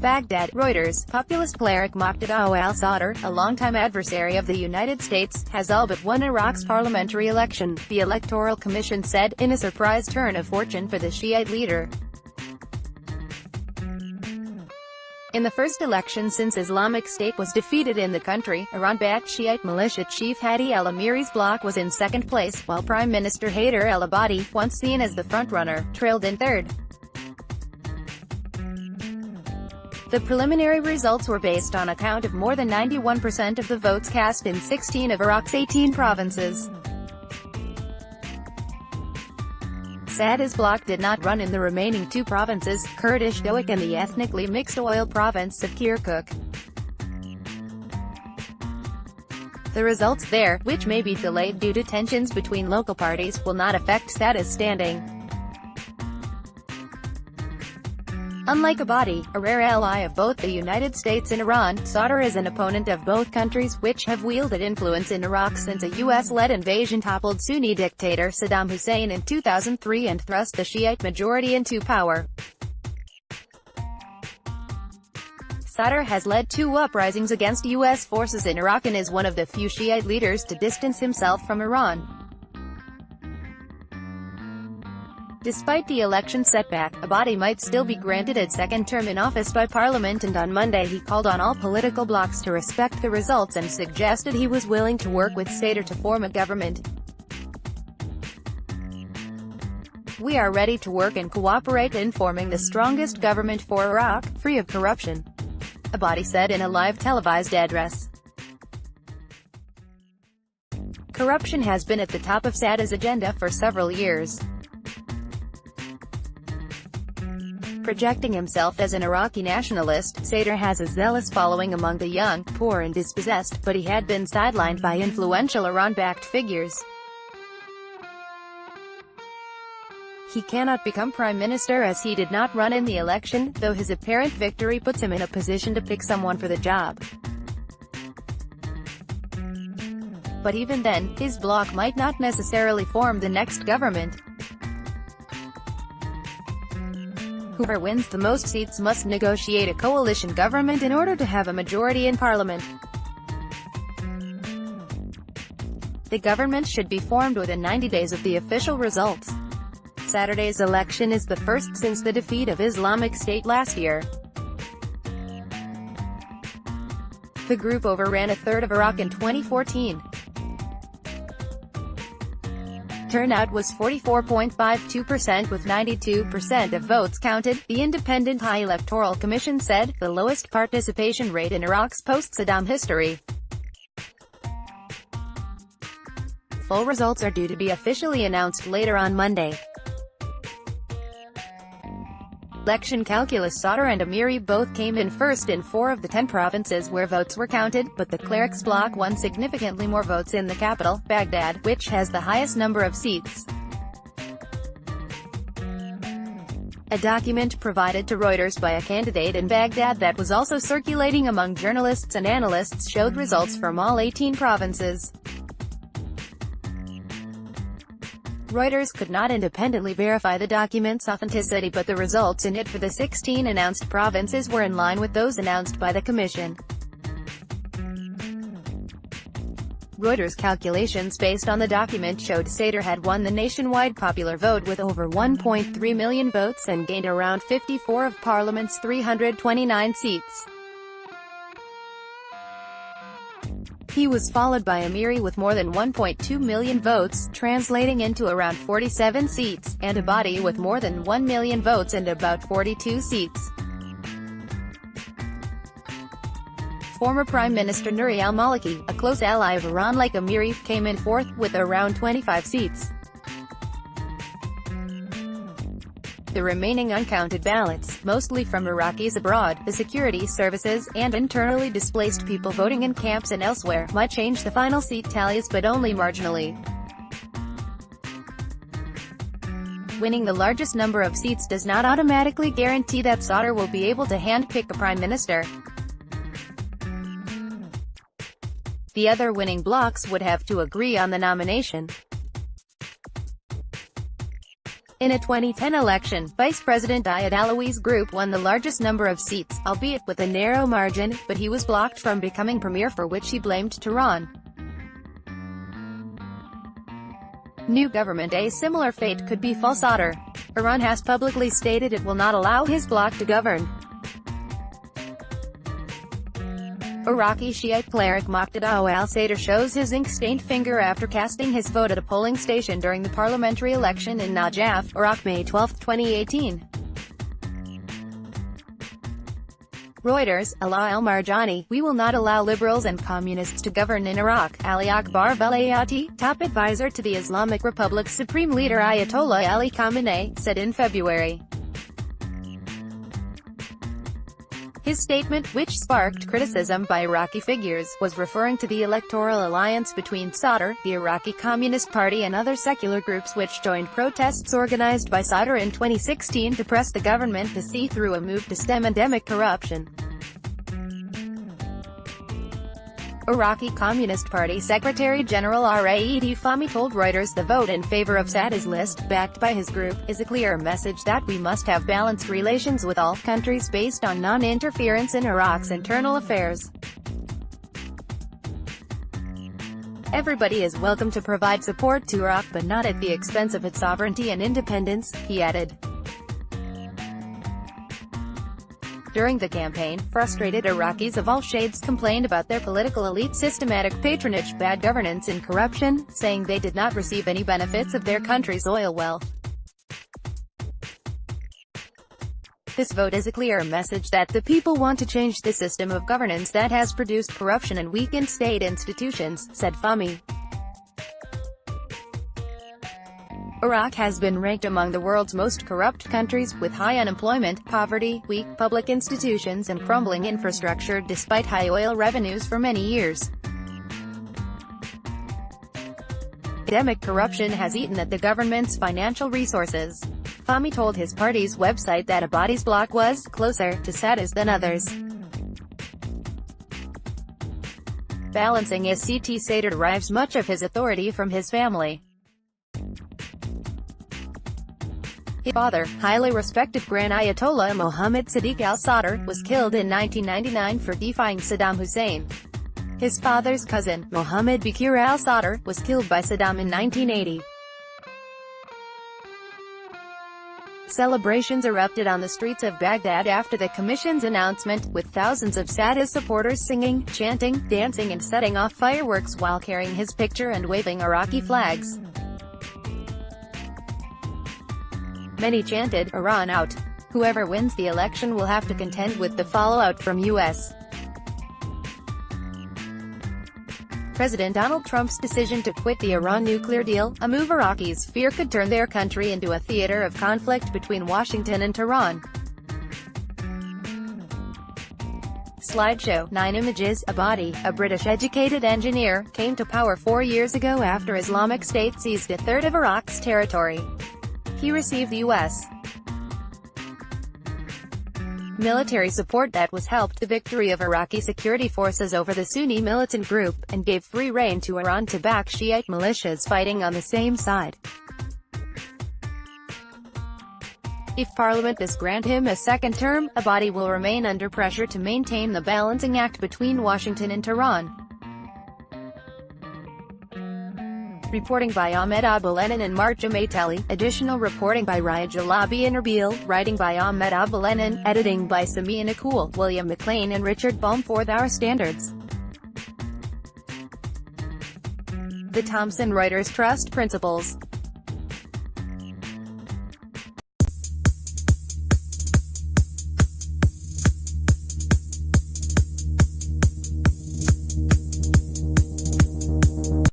Baghdad, Reuters. Populist cleric Moqtada al-Sadr, a longtime adversary of the United States, has all but won Iraq's parliamentary election, the Electoral Commission said, in a surprise turn of fortune for the Shi'ite leader. In the first election since Islamic State was defeated in the country, Iran-backed Shi'ite militia chief Hadi al-Amiri's bloc was in second place, while Prime Minister Haider al-Abadi, once seen as the frontrunner, trailed in third. The preliminary results were based on a count of more than 91% of the votes cast in 16 of Iraq's 18 provinces. Sadr's bloc did not run in the remaining two provinces, Kurdish Dohuk and the ethnically mixed oil province of Kirkuk. The results there, which may be delayed due to tensions between local parties, will not affect Sadr's standing. Unlike al-Abadi, a rare ally of both the United States and Iran, Sadr is an opponent of both countries, which have wielded influence in Iraq since a US-led invasion toppled Sunni dictator Saddam Hussein in 2003 and thrust the Shiite majority into power. Sadr has led two uprisings against US forces in Iraq and is one of the few Shiite leaders to distance himself from Iran. Despite the election setback, al-Abadi might still be granted a second term in office by Parliament, and on Monday he called on all political blocs to respect the results and suggested he was willing to work with Sadr to form a government. "We are ready to work and cooperate in forming the strongest government for Iraq, free of corruption," al-Abadi said in a live televised address. Corruption has been at the top of Sadr's agenda for several years. Projecting himself as an Iraqi nationalist, Sadr has a zealous following among the young, poor and dispossessed, but he had been sidelined by influential Iran-backed figures. He cannot become prime minister as he did not run in the election, though his apparent victory puts him in a position to pick someone for the job. But even then, his bloc might not necessarily form the next government. Whoever wins the most seats must negotiate a coalition government in order to have a majority in parliament. The government should be formed within 90 days of the official results. Saturday's election is the first since the defeat of Islamic State last year. The group overran a third of Iraq in 2014. Turnout was 44.52% with 92% of votes counted, the Independent High Electoral Commission said, the lowest participation rate in Iraq's post-Saddam history. Full results are due to be officially announced later on Monday. Election calculus: Sadr and Amiri both came in first in 4 of the 10 provinces where votes were counted, but the cleric's bloc won significantly more votes in the capital, Baghdad, which has the highest number of seats. A document provided to Reuters by a candidate in Baghdad that was also circulating among journalists and analysts showed results from all 18 provinces. Reuters could not independently verify the document's authenticity, but the results in it for the 16 announced provinces were in line with those announced by the Commission. Reuters' calculations based on the document showed Sadr had won the nationwide popular vote with over 1.3 million votes and gained around 54 of Parliament's 329 seats. He was followed by Amiri with more than 1.2 million votes, translating into around 47 seats, and al-Abadi with more than 1 million votes and about 42 seats. Former Prime Minister Nouri al-Maliki, a close ally of Iran like Amiri, came in fourth, with around 25 seats. The remaining uncounted ballots, mostly from Iraqis abroad, the security services, and internally displaced people voting in camps and elsewhere, might change the final seat tallies but only marginally. Winning the largest number of seats does not automatically guarantee that Sadr will be able to hand-pick a prime minister. The other winning blocs would have to agree on the nomination. In a 2010 election, Vice President Ayad Alawi's group won the largest number of seats, albeit with a narrow margin, but he was blocked from becoming premier, for which he blamed Tehran. New government. A similar fate could befall Sadr. Iran has publicly stated it will not allow his bloc to govern. Iraqi Shiite cleric Moqtada al-Sadr shows his ink-stained finger after casting his vote at a polling station during the parliamentary election in Najaf, Iraq, May 12, 2018. Reuters, Allah al-Marjani, we will not allow liberals and communists to govern in Iraq, Ali Akbar Velayati, top advisor to the Islamic Republic's supreme leader Ayatollah Ali Khamenei, said in February. His statement, which sparked criticism by Iraqi figures, was referring to the electoral alliance between Sadr, the Iraqi Communist Party, and other secular groups which joined protests organized by Sadr in 2016 to press the government to see through a move to stem endemic corruption. Iraqi Communist Party Secretary General Raed Fahmy told Reuters the vote in favor of Sadr's list, backed by his group, is a clear message that we must have balanced relations with all countries based on non-interference in Iraq's internal affairs. Everybody is welcome to provide support to Iraq, but not at the expense of its sovereignty and independence, he added. During the campaign, frustrated Iraqis of all shades complained about their political elite's systematic patronage, bad governance and corruption, saying they did not receive any benefits of their country's oil wealth. This vote is a clear message that the people want to change the system of governance that has produced corruption and weakened state institutions, said Fahmy. Iraq has been ranked among the world's most corrupt countries, with high unemployment, poverty, weak public institutions and crumbling infrastructure despite high oil revenues for many years. Endemic corruption has eaten at the government's financial resources. Fahmy told his party's website that Abadi's bloc was closer to Sadr's than others. Balancing his seat, Sadr derives much of his authority from his family. His father, highly respected Grand Ayatollah Mohammad Sadiq al-Sadr, was killed in 1999 for defying Saddam Hussein. His father's cousin, Mohammad Bakir al-Sadr, was killed by Saddam in 1980. Celebrations erupted on the streets of Baghdad after the commission's announcement, with thousands of Sadr's supporters singing, chanting, dancing and setting off fireworks while carrying his picture and waving Iraqi flags. Many chanted, "Iran out." Whoever wins the election will have to contend with the fallout from U.S. President Donald Trump's decision to quit the Iran nuclear deal, a move Iraqis fear could turn their country into a theater of conflict between Washington and Tehran. Slideshow. 9 images. Abadi, a British-educated engineer, came to power 4 years ago after Islamic State seized a third of Iraq's territory. He received U.S. military support that was helped the victory of Iraqi security forces over the Sunni militant group, and gave free rein to Iran to back Shi'ite militias fighting on the same side. If Parliament does grant him a second term, Abadi will remain under pressure to maintain the balancing act between Washington and Tehran. Reporting by Ahmed Aboulenin and Marja Maitali. Additional reporting by Raya Jalabi and Erbil. Writing by Ahmed Aboulenin. Editing by Samia Nakul, William McLean and Richard Baum. 4th Hour Standards. The Thomson Reuters Trust Principles.